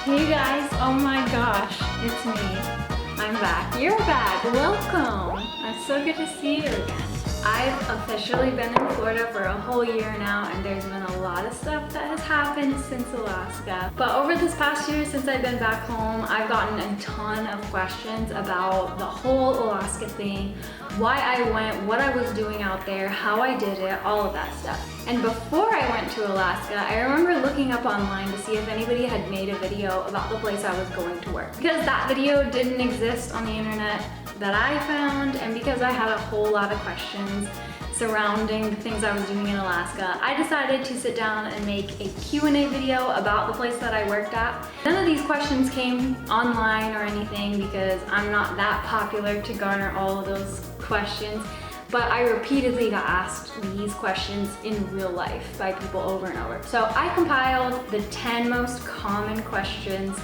Hey guys, oh my gosh, it's me. I'm back. You're back. Welcome. It's so good to see you again. I've officially been in Florida for a whole year now, and there's been a lot of stuff that has happened since Alaska. But over this past year, since I've been back home, I've gotten a ton of questions about the whole Alaska thing, why I went, what I was doing out there, how I did it, all of that stuff. And before I went to Alaska, I remember looking up online to see if anybody had made a video about the place I was going to work. Because that video didn't exist on the internet that I found, and because I had a whole lot of questions surrounding the things I was doing in Alaska, I decided to sit down and make a Q&A video about the place that I worked at. None of these questions came online or anything because I'm not that popular to garner all of those questions, but I repeatedly got asked these questions in real life by people over and over. So I compiled the 10 most common questions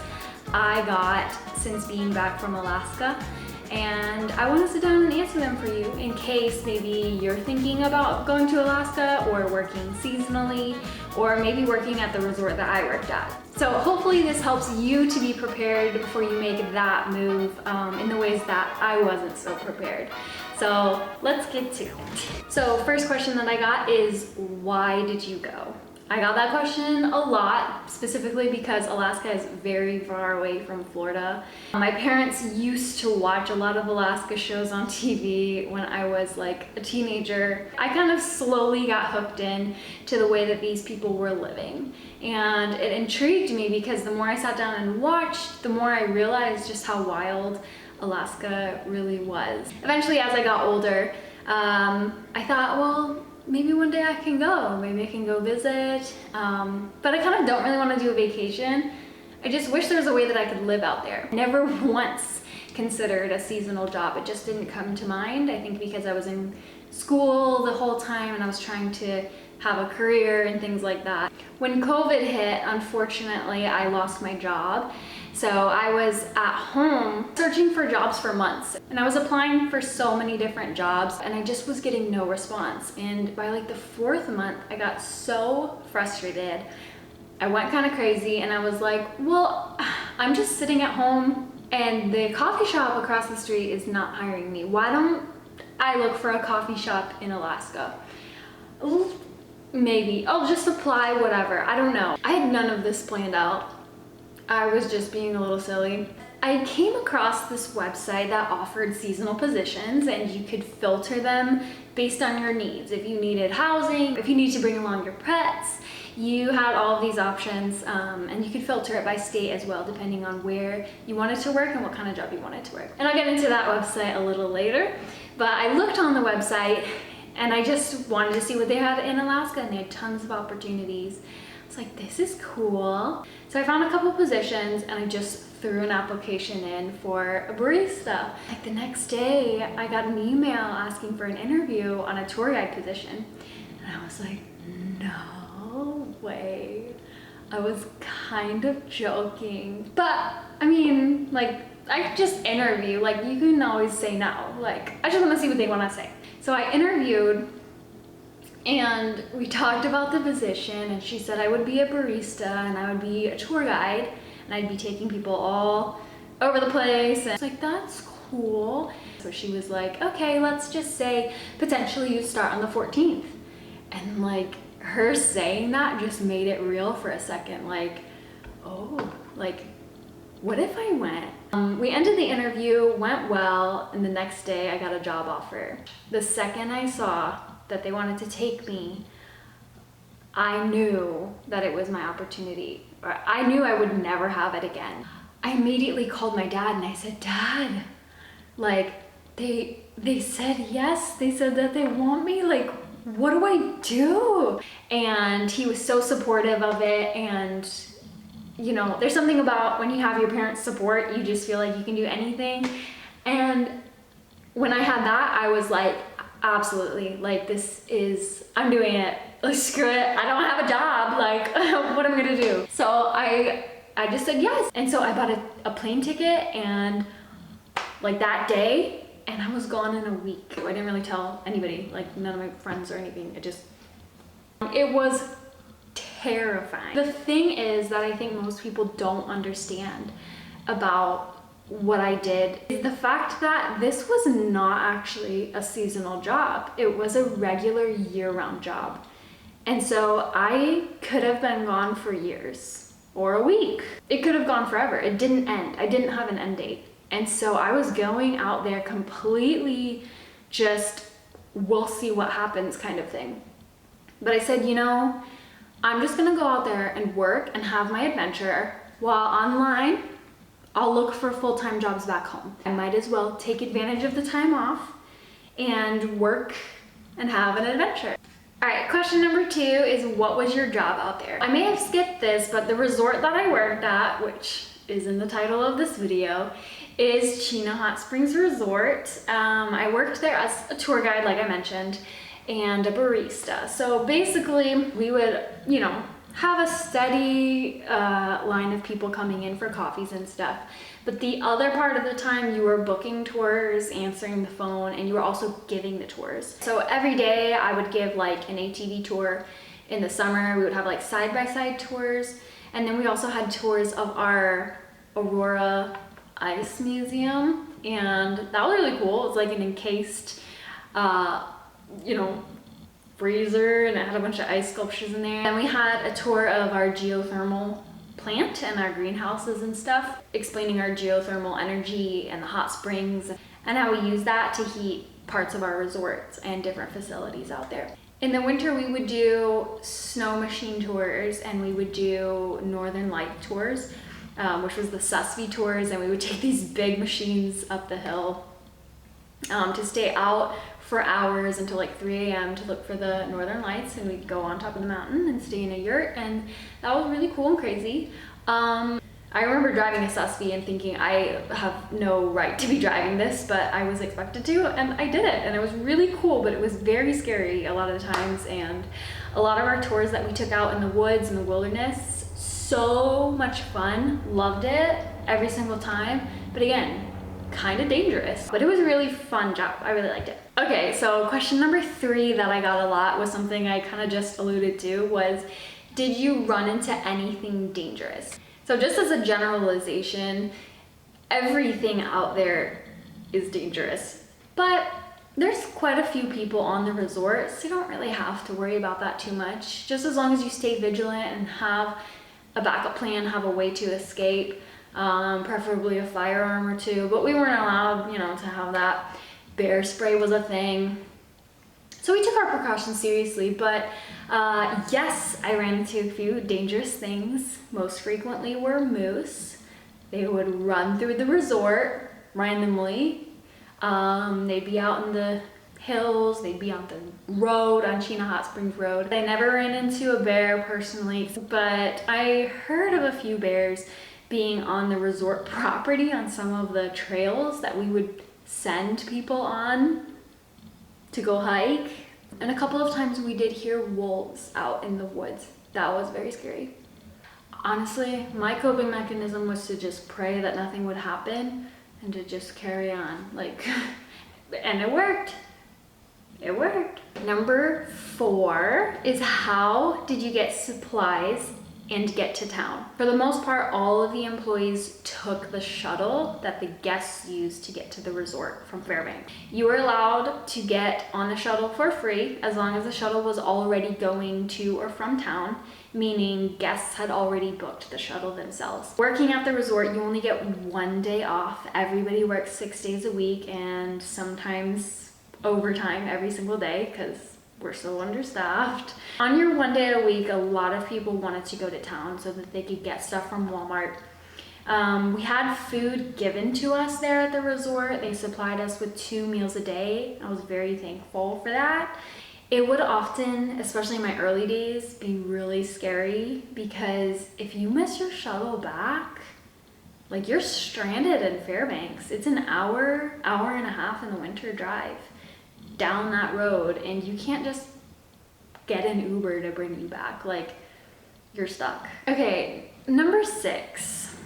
I got since being back from Alaska, and I want to sit down and answer them for you in case maybe you're thinking about going to Alaska or working seasonally, or maybe working at the resort that I worked at. So hopefully this helps you to be prepared before you make that move in the ways that I wasn't so prepared. So let's get to it. So first question that I got is, why did you go? I got that question a lot, specifically because Alaska is very far away from Florida. My parents used to watch a lot of Alaska shows on TV when I was like a teenager. I kind of slowly got hooked in to the way that these people were living. And it intrigued me because the more I sat down and watched, the more I realized just how wild Alaska really was. Eventually, as I got older, I thought, well, maybe one day I can go. Maybe I can go visit. But I kind of don't really want to do a vacation. I just wish there was a way that I could live out there. Never once considered a seasonal job. It just didn't come to mind. I think because I was in school the whole time and I was trying to have a career and things like that. When COVID hit, unfortunately, I lost my job. So I was at home searching for jobs for months, and I was applying for so many different jobs, and I just was getting no response. And by like the 4th month, I got so frustrated. I went kind of crazy, and I was like, well, I'm just sitting at home and the coffee shop across the street is not hiring me. Why don't I look for a coffee shop in Alaska? Maybe I'll just apply, whatever. I don't know. I had none of this planned out. I was just being a little silly. I came across this website that offered seasonal positions, and you could filter them based on your needs. If you needed housing, if you need to bring along your pets, you had all of these options, and you could filter it by state as well, depending on where you wanted to work and what kind of job you wanted to work. And I'll get into that website a little later, but I looked on the website and I just wanted to see what they had in Alaska, and they had tons of opportunities. I was like, this is cool. So I found a couple positions and I just threw an application in for a barista. Like the next day, I got an email asking for an interview on a tour guide position. And I was like, no way. I was kind of joking. But I mean, like, I could just interview. Like, you can always say no. Like, I just want to see what they want to say. So I interviewed, and we talked about the position, and she said I would be a barista and I would be a tour guide and I'd be taking people all over the place. And I was like, that's cool. So she was like, okay, let's just say potentially you start on the 14th. And like, her saying that just made it real for a second. Like, oh, like, what if I went? We ended the interview, went well, and the next day I got a job offer. The second I saw that they wanted to take me, I knew that it was my opportunity, or I knew I would never have it again. I immediately called my dad and I said, Dad, like, they said yes, they said that they want me, like, what do I do? And he was so supportive of it, and you know, there's something about when you have your parents' support, you just feel like you can do anything. And when I had that, I was like, absolutely, like, I'm doing it. Like, screw it, I don't have a job, like, what am I gonna do? So I just said yes. And so I bought a plane ticket, and like that day, and I was gone in a week. I didn't really tell anybody, like none of my friends or anything. It was terrifying. The thing is that I think most people don't understand about what I did is the fact that this was not actually a seasonal job. It was a regular year-round job. And so I could have been gone for years or a week. It could have gone forever. It didn't end. I didn't have an end date. And so I was going out there completely just, we'll see what happens kind of thing. But I said, you know, I'm just gonna go out there and work and have my adventure while online I'll look for full-time jobs back home. I might as well take advantage of the time off and work and have an adventure. All right, question number 2 is, what was your job out there? I may have skipped this, but the resort that I worked at, which is in the title of this video, is Chena Hot Springs Resort. I worked there as a tour guide, like I mentioned, and a barista. So basically we would, you know, have a steady line of people coming in for coffees and stuff. But the other part of the time you were booking tours, answering the phone, and you were also giving the tours. So every day I would give like an ATV tour. In the summer we would have like side-by-side tours. And then we also had tours of our Aurora Ice Museum. And that was really cool. It was like an encased, you know, freezer, and it had a bunch of ice sculptures in there. And we had a tour of our geothermal plant and our greenhouses and stuff, explaining our geothermal energy and the hot springs and how we use that to heat parts of our resorts and different facilities out there. In the winter we would do snow machine tours, and we would do Northern Light tours, which was the Susvey tours, and we would take these big machines up the hill to stay out for hours until like 3 a.m. to look for the northern lights, and we'd go on top of the mountain and stay in a yurt, and that was really cool and crazy. I remember driving a Susvey and thinking I have no right to be driving this, but I was expected to, and I did it, and it was really cool, but it was very scary a lot of the times. And a lot of our tours that we took out in the woods and the wilderness, so much fun, loved it every single time, but again, kind of dangerous, but it was a really fun job. I really liked it. Okay, so question number 3 that I got a lot was something I kind of just alluded to, was, did you run into anything dangerous? So just as a generalization, everything out there is dangerous, but there's quite a few people on the resort, so you don't really have to worry about that too much. Just as long as you stay vigilant and have a backup plan, have a way to escape, preferably a firearm or 2, but we weren't allowed, you know, to have that. Bear spray was a thing. So we took our precautions seriously, but yes, I ran into a few dangerous things. Most frequently were moose. They would run through the resort randomly. They'd be out in the hills, they'd be on the road, on Chena Hot Springs Road. I never ran into a bear personally, but I heard of a few bears being on the resort property on some of the trails that we would send people on to go hike. And a couple of times we did hear wolves out in the woods. That was very scary. Honestly, my coping mechanism was to just pray that nothing would happen and to just carry on, like, and it worked. It worked. Number 4 is, how did you get supplies and get to town? For the most part, all of the employees took the shuttle that the guests used to get to the resort from Fairbanks. You were allowed to get on the shuttle for free as long as the shuttle was already going to or from town, meaning guests had already booked the shuttle themselves. Working at the resort, you only get 1 day off. Everybody works 6 days a week, and sometimes overtime every single day because we're so understaffed. On your 1 day a week, a lot of people wanted to go to town so that they could get stuff from Walmart. We had food given to us there at the resort. They supplied us with 2 meals a day. I was very thankful for that. It would often, especially in my early days, be really scary because if you miss your shuttle back, like, you're stranded in Fairbanks. It's an hour and a half in the winter drive down that road, and you can't just get an Uber to bring you back. Like, you're stuck. Okay, number 6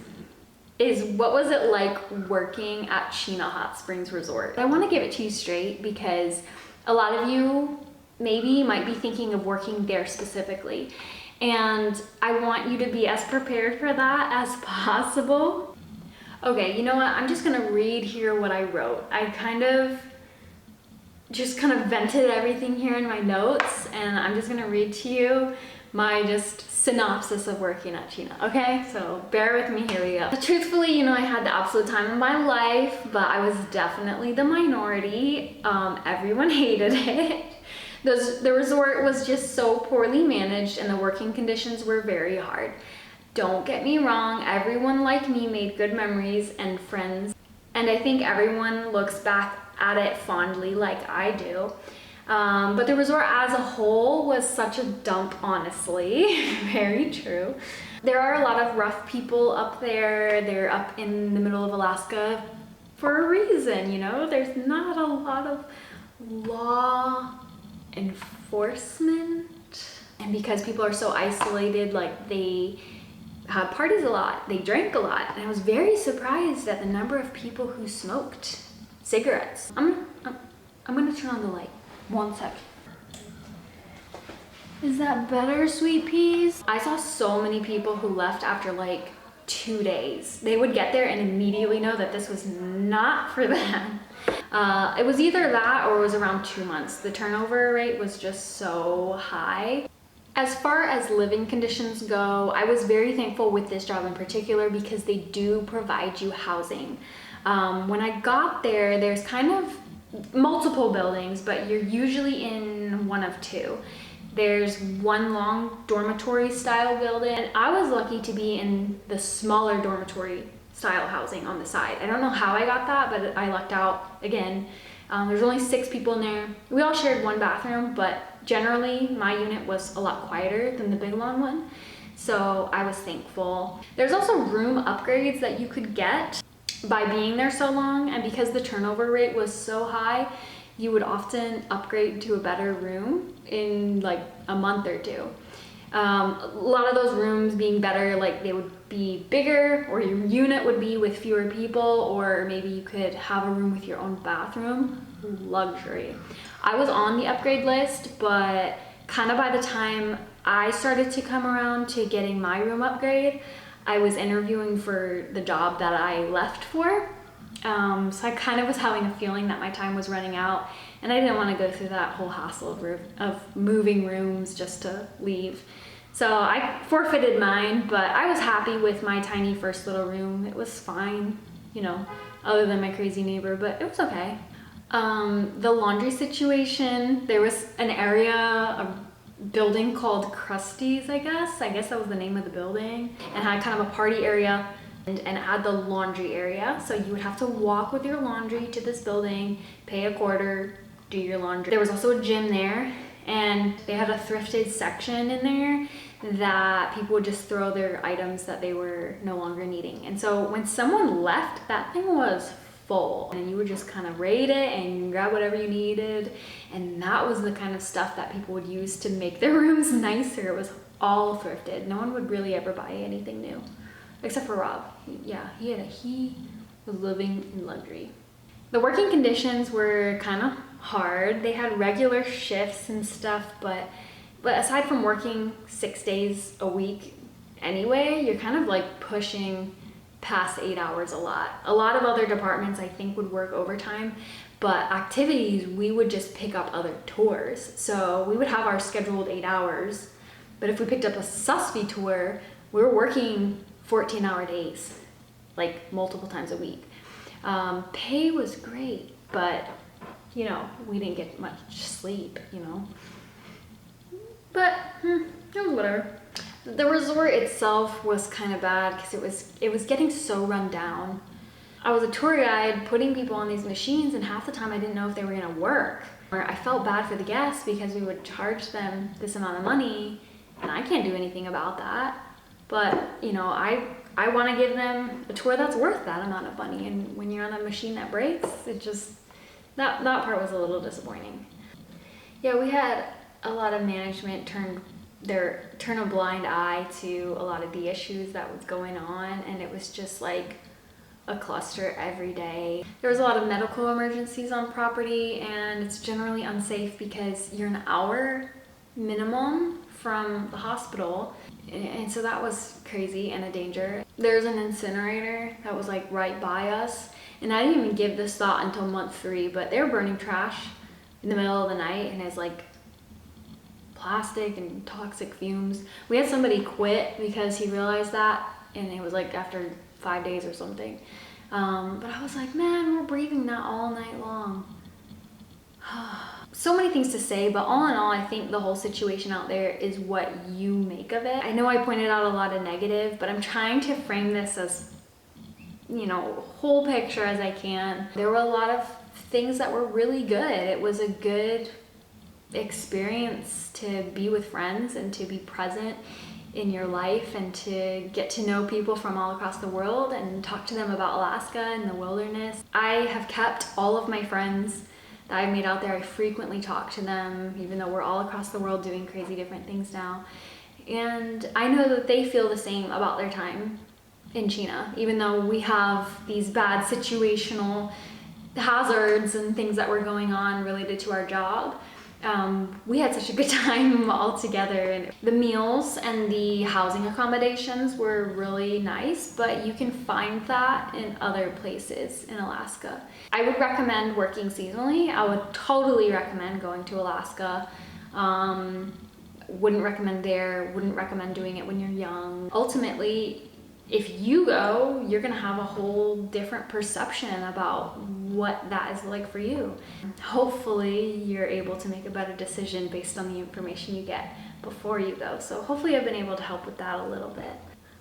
is, what was it like working at Chena Hot Springs Resort? I want to give it to you straight because a lot of you maybe might be thinking of working there specifically. And I want you to be as prepared for that as possible. Okay, you know what? I'm just gonna read here what I wrote. I just kind of vented everything here in my notes, and I'm just gonna read to you my just synopsis of working at Chena, okay? So bear with me, here we go. Truthfully, you know, I had the absolute time of my life, but I was definitely the minority. Everyone hated it. The resort was just so poorly managed and the working conditions were very hard. Don't get me wrong, everyone like me made good memories and friends, and I think everyone looks back at it fondly like I do. But the resort as a whole was such a dump, honestly. Very true. There are a lot of rough people up there. They're up in the middle of Alaska for a reason, you know? There's not a lot of law enforcement. And because people are so isolated, like they had parties a lot, they drank a lot. And I was very surprised at the number of people who smoked cigarettes. I'm gonna turn on the light. 1 sec. Is that better, sweet peas? I saw so many people who left after like 2 days. They would get there and immediately know that this was not for them. It was either that or it was around 2 months. The turnover rate was just so high. As far as living conditions go, I was very thankful with this job in particular because they do provide you housing. When I got there, there's kind of multiple buildings, but you're usually in one of two. There's one long dormitory style building, and I was lucky to be in the smaller dormitory style housing on the side. I don't know how I got that, but I lucked out again. There's only 6 people in there. We all shared one bathroom, but generally my unit was a lot quieter than the big long one, so I was thankful. There's also room upgrades that you could get by being there so long, and because the turnover rate was so high, you would often upgrade to a better room in like a month or 2. A lot of those rooms being better, like they would be bigger, or your unit would be with fewer people, or maybe you could have a room with your own bathroom. Luxury. I was on the upgrade list, but kind of by the time I started to come around to getting my room upgrade, I was interviewing for the job that I left for. So I kind of was having a feeling that my time was running out, and I didn't want to go through that whole hassle of moving rooms just to leave. So I forfeited mine, but I was happy with my tiny first little room. It was fine, you know, other than my crazy neighbor, but it was okay. The laundry situation, there was an area, a building called Krusty's, I guess that was the name of the building, and had kind of a party area and had the laundry area. So you would have to walk with your laundry to this building, pay a quarter, do your laundry. There was also a gym there, and they had a thrifted section in there that people would just throw their items that they were no longer needing. And so when someone left, that thing was full, and you would just kind of raid it and grab whatever you needed. And that was the kind of stuff that people would use to make their rooms nicer. It was all thrifted. No one would really ever buy anything new, except for Rob. He was living in luxury. The working conditions were kind of hard. They had regular shifts and stuff, but aside from working 6 days a week anyway, you're kind of like pushing past 8 hours a lot. A lot of other departments I think would work overtime, but activities, we would just pick up other tours. So we would have our scheduled 8 hours, but if we picked up a SUSFI tour, we were working 14-hour days, like multiple times a week. Pay was great, but you know, we didn't get much sleep, you know. But it was whatever. The resort itself was kind of bad because it was getting so run down. I was a tour guide putting people on these machines, and half the time I didn't know if they were gonna work. Or I felt bad for the guests because we would charge them this amount of money, and I can't do anything about that. But you know, I want to give them a tour that's worth that amount of money, and when you're on a machine that breaks, it just, that part was a little disappointing. Yeah, we had a lot of management turn a blind eye to a lot of the issues that was going on, and it was just like a cluster every day. There was a lot of medical emergencies on property, and it's generally unsafe because you're an hour minimum from the hospital. And so that was crazy and a danger. There's an incinerator that was like right by us. And I didn't even give this thought until month 3, but they were burning trash in the middle of the night, and it's like plastic and toxic fumes. We had somebody quit because he realized that, and it was like after 5 days or something. But I was like, man, we're breathing that all night long. So many things to say, but all in all, I think the whole situation out there is what you make of it. I know I pointed out a lot of negative, but I'm trying to frame this as, you know, whole picture as I can. There were a lot of things that were really good. It was a good experience to be with friends and to be present in your life and to get to know people from all across the world and talk to them about Alaska and the wilderness. I have kept all of my friends that I've made out there. I frequently talk to them, even though we're all across the world doing crazy different things now. And I know that they feel the same about their time in Chena, even though we have these bad situational hazards and things that were going on related to our job. We had such a good time all together, and the meals and the housing accommodations were really nice, but you can find that in other places in Alaska. I would recommend working seasonally. I would totally recommend going to Alaska. Wouldn't recommend doing it when you're young. Ultimately, if you go, you're gonna have a whole different perception about what that is like for you. Hopefully you're able to make a better decision based on the information you get before you go. So hopefully I've been able to help with that a little bit.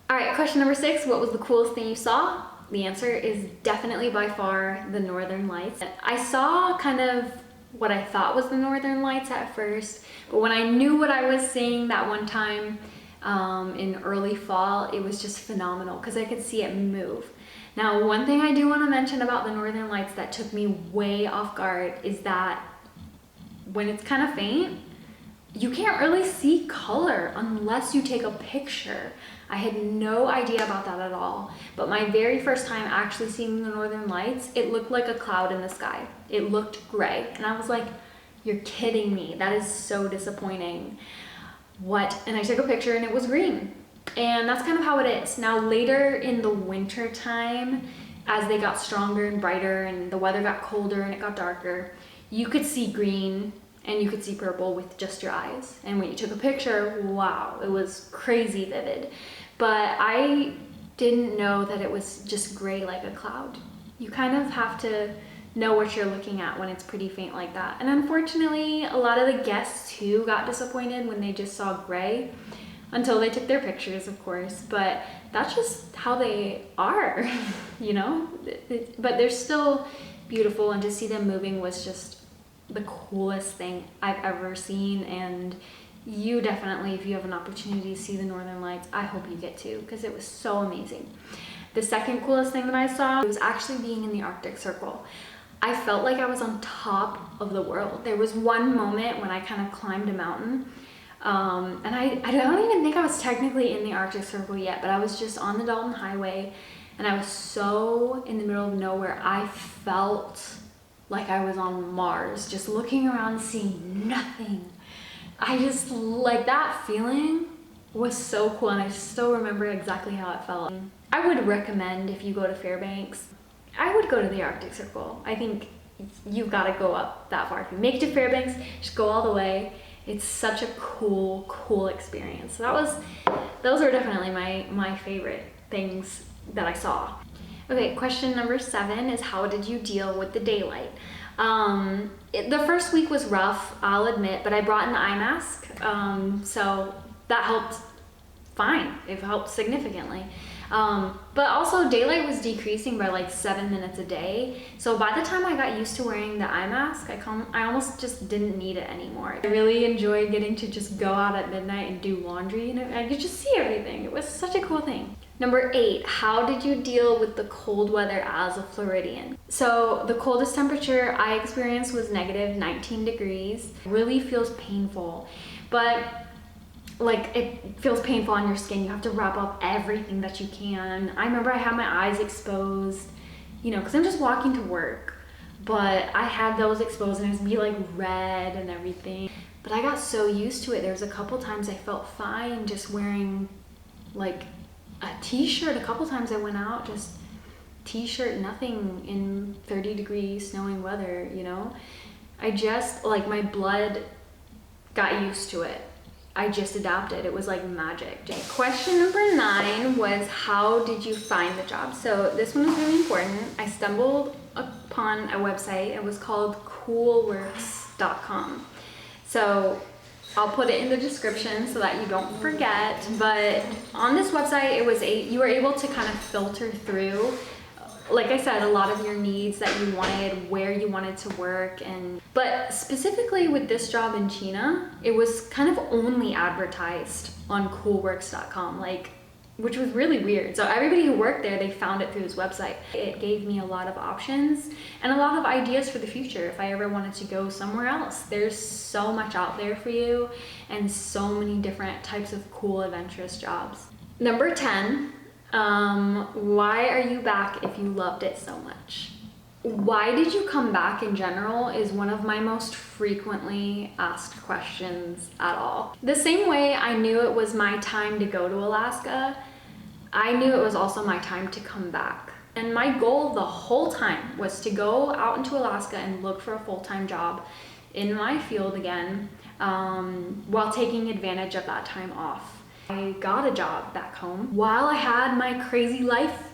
All right, question number 6, what was the coolest thing you saw? The answer is definitely by far the Northern Lights. I saw kind of what I thought was the Northern Lights at first, but when I knew what I was seeing that one time, in early fall, it was just phenomenal because I could see it move. Now, one thing I do want to mention about the Northern Lights that took me way off guard is that when it's kind of faint, you can't really see color unless you take a picture. I had no idea about that at all, but my very first time actually seeing the Northern Lights, it looked like a cloud in the sky. It looked gray, and I was like, you're kidding me. That is so disappointing. What? And I took a picture and it was green. And that's kind of how it is. Now later in the winter time, as they got stronger and brighter and the weather got colder and it got darker, you could see green and you could see purple with just your eyes. And when you took a picture, wow, it was crazy vivid. But I didn't know that it was just gray like a cloud. You kind of have to know what you're looking at when it's pretty faint like that. And unfortunately, a lot of the guests too got disappointed when they just saw gray, until they took their pictures, of course, but that's just how they are, you know? But they're still beautiful, and to see them moving was just the coolest thing I've ever seen. And you definitely, if you have an opportunity to see the Northern Lights, I hope you get to, because it was so amazing. The second coolest thing that I saw was actually being in the Arctic Circle. I felt like I was on top of the world. There was one moment when I kind of climbed a mountain, and I don't even think I was technically in the Arctic Circle yet, but I was just on the Dalton Highway, and I was so in the middle of nowhere. I felt like I was on Mars, just looking around, seeing nothing. I just, like, that feeling was so cool, and I still remember exactly how it felt. I would recommend, if you go to Fairbanks, I would go to the Arctic Circle. I think you've got to go up that far. If you make it to Fairbanks, just go all the way. It's such a cool experience. So those were definitely my favorite things that I saw. Okay, question number 7 is, how did you deal with the daylight? The first week was rough, I'll admit, but I brought an eye mask, so that helped fine. It helped significantly. But also daylight was decreasing by like 7 minutes a day. So by the time I got used to wearing the eye mask, I almost just didn't need it anymore. I really enjoyed getting to just go out at midnight and do laundry, and I could just see everything. It was such a cool thing. Number 8, how did you deal with the cold weather as a Floridian? So the coldest temperature I experienced was negative 19 degrees. It really feels painful, but like, it feels painful on your skin. You have to wrap up everything that you can. I remember I had my eyes exposed, you know, because I'm just walking to work, but I had those exposed and it would be like red and everything. But I got so used to it. There was a couple times I felt fine just wearing like a t-shirt. A couple times I went out just t-shirt, nothing, in 30-degree snowing weather, you know? I just, like, my blood got used to it. I just adapted. It was like magic. Question number 9 was, how did you find the job? So this one was really important. I stumbled upon a website. It was called coolworks.com. So I'll put it in the description so that you don't forget. But on this website, you were able to kind of filter through, like I said, a lot of your needs that you wanted, where you wanted to work. But specifically with this job in Chena, it was kind of only advertised on coolworks.com, which was really weird. So everybody who worked there, they found it through this website. It gave me a lot of options and a lot of ideas for the future if I ever wanted to go somewhere else. There's so much out there for you and so many different types of cool, adventurous jobs. Number 10, why are you back if you loved it so much? Why did you come back in general is one of my most frequently asked questions at all. The same way I knew it was my time to go to Alaska, I knew it was also my time to come back. And my goal the whole time was to go out into Alaska and look for a full-time job in my field again, while taking advantage of that time off. I got a job back home while I had my crazy life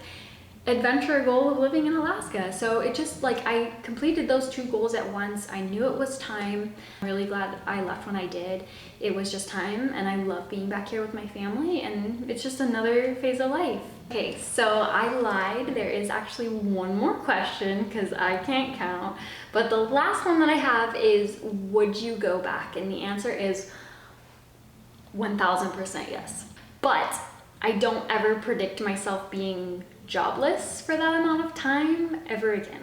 adventure goal of living in Alaska. So it just, like, I completed those 2 goals at once. I knew it was time. I'm really glad I left when I did. It was just time, and I love being back here with my family, and it's just another phase of life. Okay, so I lied. There is actually one more question because I can't count. But the last one that I have is, would you go back? And the answer is 1000% yes. But I don't ever predict myself being jobless for that amount of time ever again.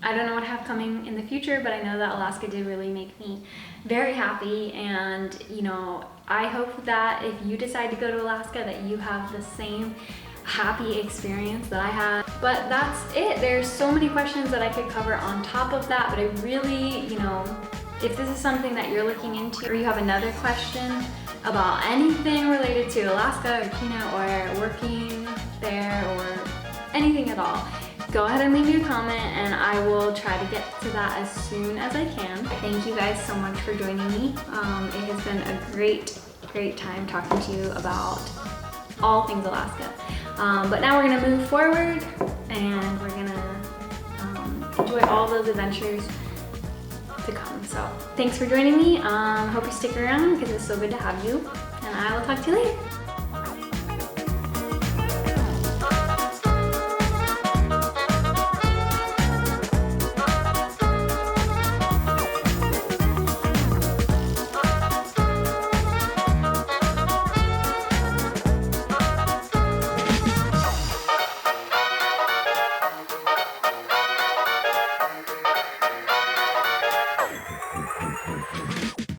I don't know what I have coming in the future, but I know that Alaska did really make me very happy, and you know, I hope that if you decide to go to Alaska that you have the same happy experience that I had. But that's it. There's so many questions that I could cover on top of that, but I really, you know, if this is something that you're looking into, or you have another question about anything related to Alaska or Chena or working there or anything at all, go ahead and leave me a comment and I will try to get to that as soon as I can. Thank you guys so much for joining me. It has been a great time talking to you about all things Alaska. But now we're gonna move forward and we're gonna enjoy all those adventures to come. So thanks for joining me. Hope you stick around because it's so good to have you, and I will talk to you later.